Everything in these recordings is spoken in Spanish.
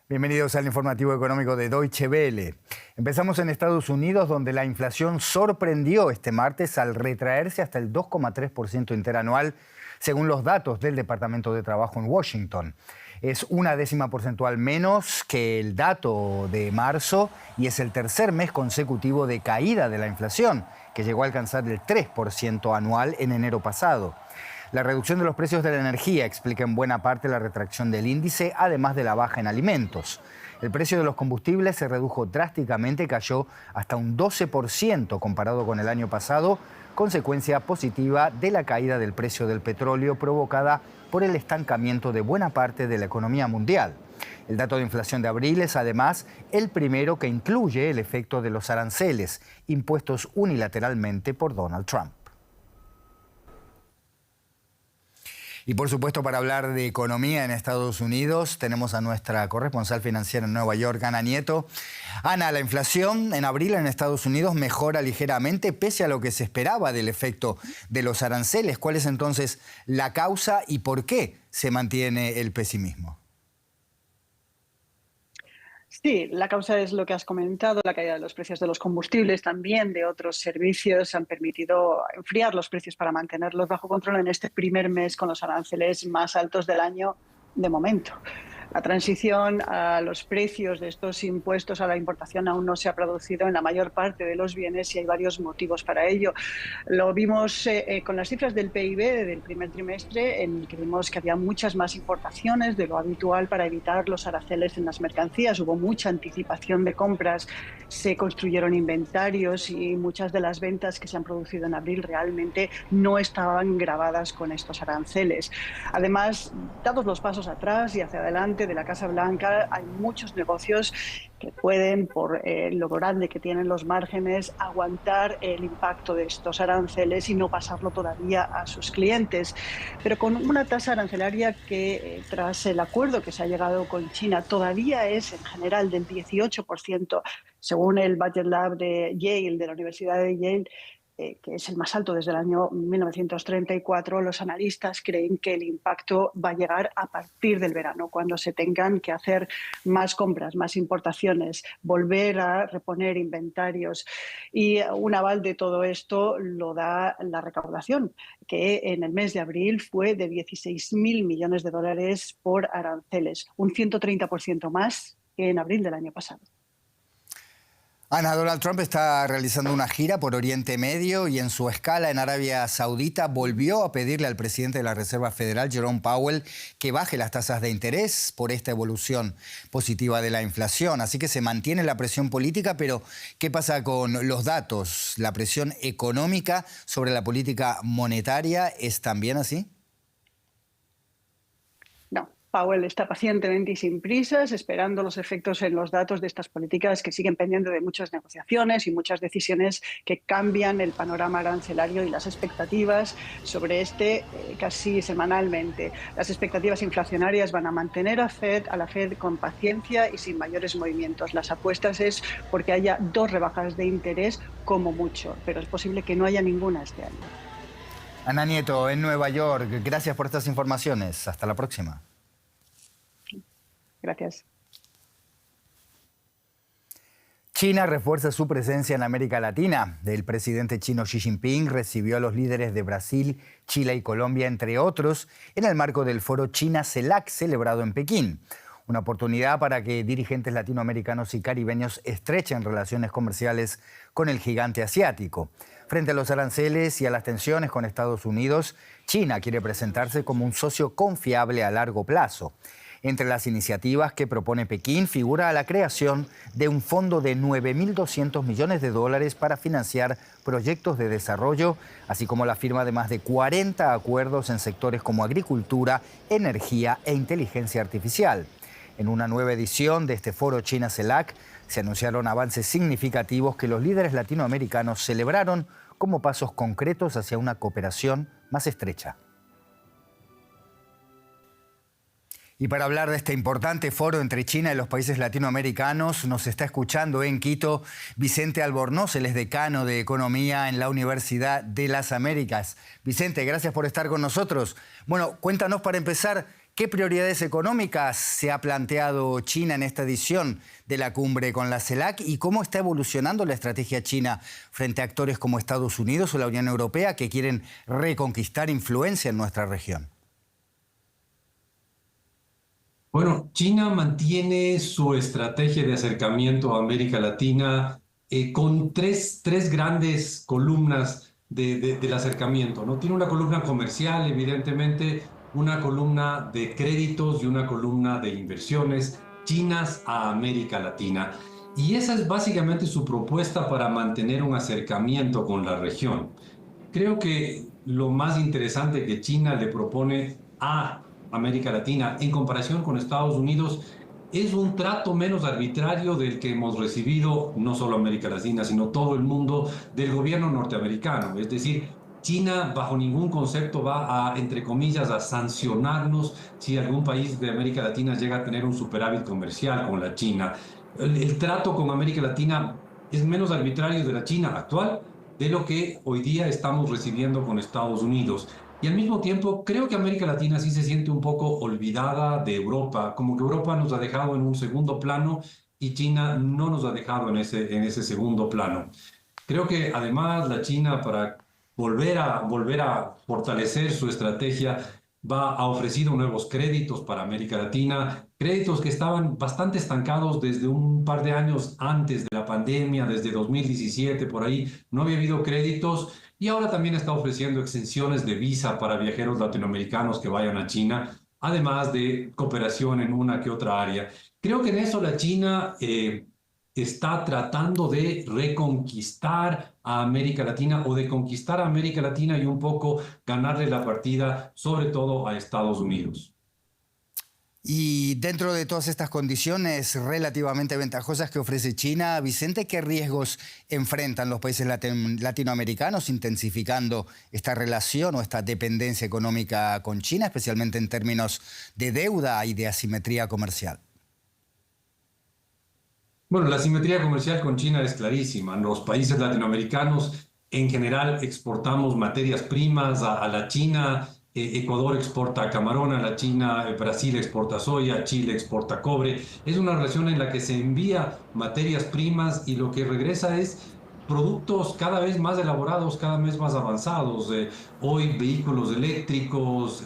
Bienvenidos al informativo económico de Deutsche Welle. Empezamos en Estados Unidos, donde la inflación sorprendió este martes al retraerse hasta el 2,3% interanual, según los datos del Departamento de Trabajo en Washington. Es una décima porcentual menos que el dato de marzo y es el tercer mes consecutivo de caída de la inflación, que llegó a alcanzar el 3% anual en enero pasado. La reducción de los precios de la energía explica en buena parte la retracción del índice, además de la baja en alimentos. El precio de los combustibles se redujo drásticamente, cayó hasta un 12% comparado con el año pasado, consecuencia positiva de la caída del precio del petróleo provocada por el estancamiento de buena parte de la economía mundial. El dato de inflación de abril es además el primero que incluye el efecto de los aranceles impuestos unilateralmente por Donald Trump. Y por supuesto, para hablar de economía en Estados Unidos, tenemos a nuestra corresponsal financiera en Nueva York, Ana Nieto. Ana, la inflación en abril en Estados Unidos mejora ligeramente pese a lo que se esperaba del efecto de los aranceles. ¿Cuál es entonces la causa y por qué se mantiene el pesimismo? Sí, la causa es lo que has comentado, la caída de los precios de los combustibles, también de otros servicios, han permitido enfriar los precios para mantenerlos bajo control en este primer mes con los aranceles más altos del año de momento. La transición a los precios de estos impuestos a la importación aún no se ha producido en la mayor parte de los bienes y hay varios motivos para ello. Lo vimos con las cifras del PIB del primer trimestre, en el que vimos que había muchas más importaciones de lo habitual para evitar los aranceles en las mercancías. Hubo mucha anticipación de compras, se construyeron inventarios y muchas de las ventas que se han producido en abril realmente no estaban gravadas con estos aranceles. Además, dados los pasos atrás y hacia adelante de la Casa Blanca, hay muchos negocios que pueden, por lo grande que tienen los márgenes, aguantar el impacto de estos aranceles y no pasarlo todavía a sus clientes. Pero con una tasa arancelaria que, tras el acuerdo que se ha llegado con China, todavía es en general del 18%, según el Budget Lab de Yale, de la Universidad de Yale, que es el más alto desde el año 1934, los analistas creen que el impacto va a llegar a partir del verano, cuando se tengan que hacer más compras, más importaciones, volver a reponer inventarios. Y un aval de todo esto lo da la recaudación, que en el mes de abril fue de 16.000 millones de dólares por aranceles, un 130% más que en abril del año pasado. Ana, Donald Trump está realizando una gira por Oriente Medio y en su escala en Arabia Saudita volvió a pedirle al presidente de la Reserva Federal, Jerome Powell, que baje las tasas de interés por esta evolución positiva de la inflación. Así que se mantiene la presión política, pero ¿qué pasa con los datos? ¿La presión económica sobre la política monetaria es también así? No. Powell está pacientemente y sin prisas, esperando los efectos en los datos de estas políticas que siguen pendientes de muchas negociaciones y muchas decisiones que cambian el panorama arancelario y las expectativas sobre este casi semanalmente. Las expectativas inflacionarias van a mantener a la Fed con paciencia y sin mayores movimientos. Las apuestas es porque haya 2 rebajas de interés como mucho, pero es posible que no haya ninguna este año. Ana Nieto, en Nueva York, gracias por estas informaciones. Hasta la próxima. Gracias. China refuerza su presencia en América Latina. El presidente chino Xi Jinping recibió a los líderes de Brasil, Chile y Colombia, entre otros, en el marco del foro China-CELAC celebrado en Pekín. Una oportunidad para que dirigentes latinoamericanos y caribeños estrechen relaciones comerciales con el gigante asiático. Frente a los aranceles y a las tensiones con Estados Unidos, China quiere presentarse como un socio confiable a largo plazo. Entre las iniciativas que propone Pekín figura la creación de un fondo de 9.200 millones de dólares para financiar proyectos de desarrollo, así como la firma de más de 40 acuerdos en sectores como agricultura, energía e inteligencia artificial. En una nueva edición de este foro China-CELAC se anunciaron avances significativos que los líderes latinoamericanos celebraron como pasos concretos hacia una cooperación más estrecha. Y para hablar de este importante foro entre China y los países latinoamericanos, nos está escuchando en Quito Vicente Albornoz, él es decano de Economía en la Universidad de las Américas. Vicente, gracias por estar con nosotros. Bueno, cuéntanos para empezar, ¿Qué prioridades económicas se ha planteado China en esta edición de la cumbre con la CELAC y cómo está evolucionando la estrategia china frente a actores como Estados Unidos o la Unión Europea que quieren reconquistar influencia en nuestra región? Bueno, China mantiene su estrategia de acercamiento a América Latina con tres grandes columnas del acercamiento, ¿no? Tiene una columna comercial, evidentemente, una columna de créditos y una columna de inversiones chinas a América Latina. Y esa es básicamente su propuesta para mantener un acercamiento con la región. Creo que lo más interesante que China le propone a América Latina en comparación con Estados Unidos es un trato menos arbitrario del que hemos recibido, no solo América Latina, sino todo el mundo, del gobierno norteamericano. Es decir, China bajo ningún concepto va a, entre comillas, a sancionarnos si algún país de América Latina llega a tener un superávit comercial con la China. El trato con América Latina es menos arbitrario de la China actual de lo que hoy día estamos recibiendo con Estados Unidos. Y al mismo tiempo, creo que América Latina sí se siente un poco olvidada de Europa, como que Europa nos ha dejado en un segundo plano y China no nos ha dejado en ese segundo plano. Creo que además la China, para volver a fortalecer su estrategia, ha ofrecido nuevos créditos para América Latina, créditos que estaban bastante estancados desde un par de años antes de la pandemia, desde 2017, por ahí no había habido créditos, y ahora también está ofreciendo exenciones de visa para viajeros latinoamericanos que vayan a China, además de cooperación en una que otra área. Creo que en eso la China está tratando de reconquistar a América Latina o de conquistar a América Latina y un poco ganarle la partida, sobre todo a Estados Unidos. Y dentro de todas estas condiciones relativamente ventajosas que ofrece China, Vicente, ¿qué riesgos enfrentan los países latinoamericanos intensificando esta relación o esta dependencia económica con China, especialmente en términos de deuda y de asimetría comercial? Bueno, la asimetría comercial con China es clarísima. Los países latinoamericanos en general exportamos materias primas a la China. Ecuador exporta camarón a la China, Brasil exporta soya, Chile exporta cobre. Es una relación en la que se envía materias primas y lo que regresa es productos cada vez más elaborados, cada vez más avanzados. Hoy vehículos eléctricos,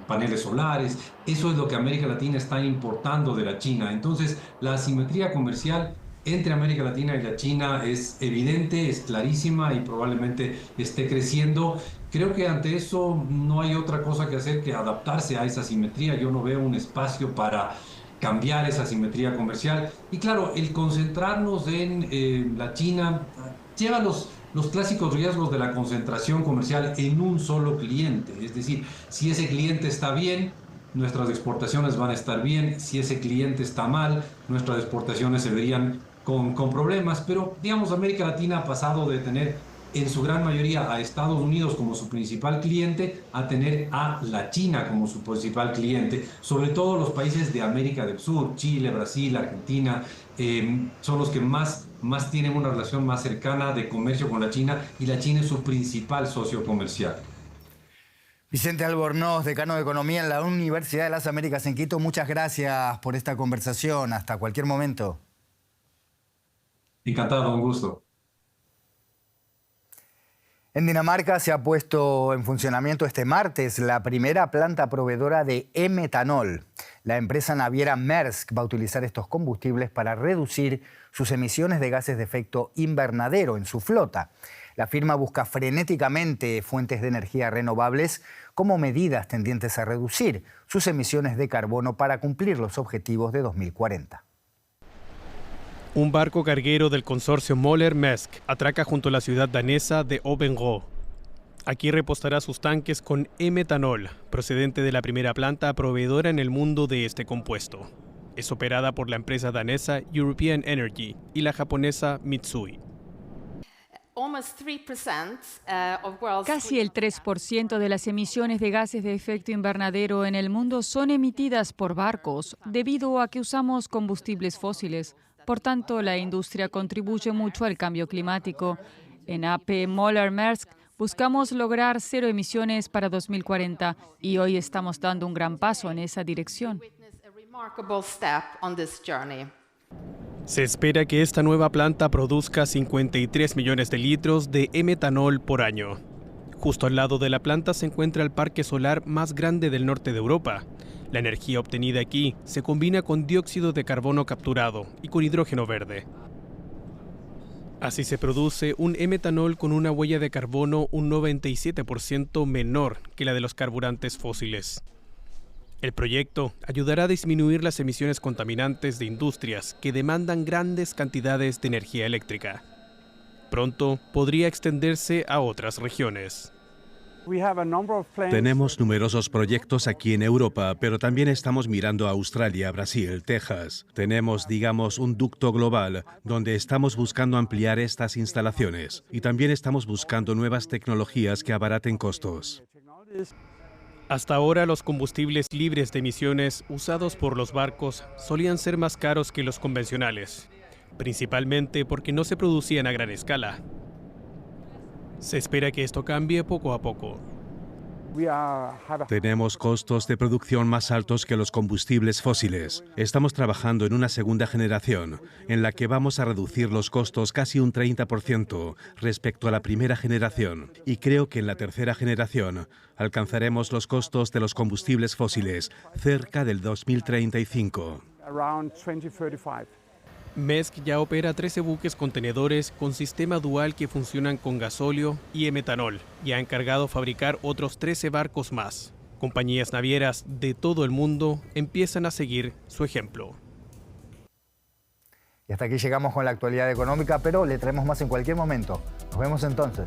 paneles solares, eso es lo que América Latina está importando de la China. Entonces, la asimetría comercial entre América Latina y la China es evidente, es clarísima y probablemente esté creciendo. Creo que ante eso no hay otra cosa que hacer que adaptarse a esa asimetría. Yo no veo un espacio para cambiar esa asimetría comercial. Y claro, el concentrarnos en la China lleva los clásicos riesgos de la concentración comercial en un solo cliente. Es decir, si ese cliente está bien, nuestras exportaciones van a estar bien. Si ese cliente está mal, nuestras exportaciones se verían con problemas. Pero, digamos, América Latina ha pasado de tener en su gran mayoría a Estados Unidos como su principal cliente, a tener a la China como su principal cliente. Sobre todo los países de América del Sur, Chile, Brasil, Argentina, son los que más tienen una relación más cercana de comercio con la China, y la China es su principal socio comercial. Vicente Albornoz, decano de Economía en la Universidad de las Américas en Quito, muchas gracias por esta conversación. Hasta cualquier momento. Encantado, un gusto. En Dinamarca se ha puesto en funcionamiento este martes la primera planta proveedora de e-metanol. La empresa naviera Maersk va a utilizar estos combustibles para reducir sus emisiones de gases de efecto invernadero en su flota. La firma busca frenéticamente fuentes de energía renovables como medidas tendientes a reducir sus emisiones de carbono para cumplir los objetivos de 2040. Un barco carguero del consorcio Møller-Maersk atraca junto a la ciudad danesa de Aabenraa. Aquí repostará sus tanques con e-metanol, procedente de la primera planta proveedora en el mundo de este compuesto. Es operada por la empresa danesa European Energy y la japonesa Mitsui. Casi el 3% de las emisiones de gases de efecto invernadero en el mundo son emitidas por barcos debido a que usamos combustibles fósiles. Por tanto, la industria contribuye mucho al cambio climático. En AP Møller-Maersk Buscamos lograr cero emisiones para 2040 y hoy estamos dando un gran paso en esa dirección. Se espera que esta nueva planta produzca 53 millones de litros de e-metanol por año. Justo al lado de la planta se encuentra el parque solar más grande del norte de Europa. La energía obtenida aquí se combina con dióxido de carbono capturado y con hidrógeno verde. Así se produce un e-metanol con una huella de carbono un 97% menor que la de los carburantes fósiles. El proyecto ayudará a disminuir las emisiones contaminantes de industrias que demandan grandes cantidades de energía eléctrica. Pronto podría extenderse a otras regiones. Tenemos numerosos proyectos aquí en Europa, pero también estamos mirando a Australia, Brasil, Texas. Tenemos, digamos, un ducto global donde estamos buscando ampliar estas instalaciones y también estamos buscando nuevas tecnologías que abaraten costos. Hasta ahora los combustibles libres de emisiones usados por los barcos solían ser más caros que los convencionales, principalmente porque no se producían a gran escala. Se espera que esto cambie poco a poco. Tenemos costos de producción más altos que los combustibles fósiles. Estamos trabajando en una segunda generación, en la que vamos a reducir los costos casi un 30% respecto a la primera generación. Y creo que en la tercera generación alcanzaremos los costos de los combustibles fósiles cerca del 2035. Maersk ya opera 13 buques contenedores con sistema dual que funcionan con gasóleo y e-metanol y ha encargado fabricar otros 13 barcos más. Compañías navieras de todo el mundo empiezan a seguir su ejemplo. Y hasta aquí llegamos con la actualidad económica, pero le traemos más en cualquier momento. Nos vemos entonces.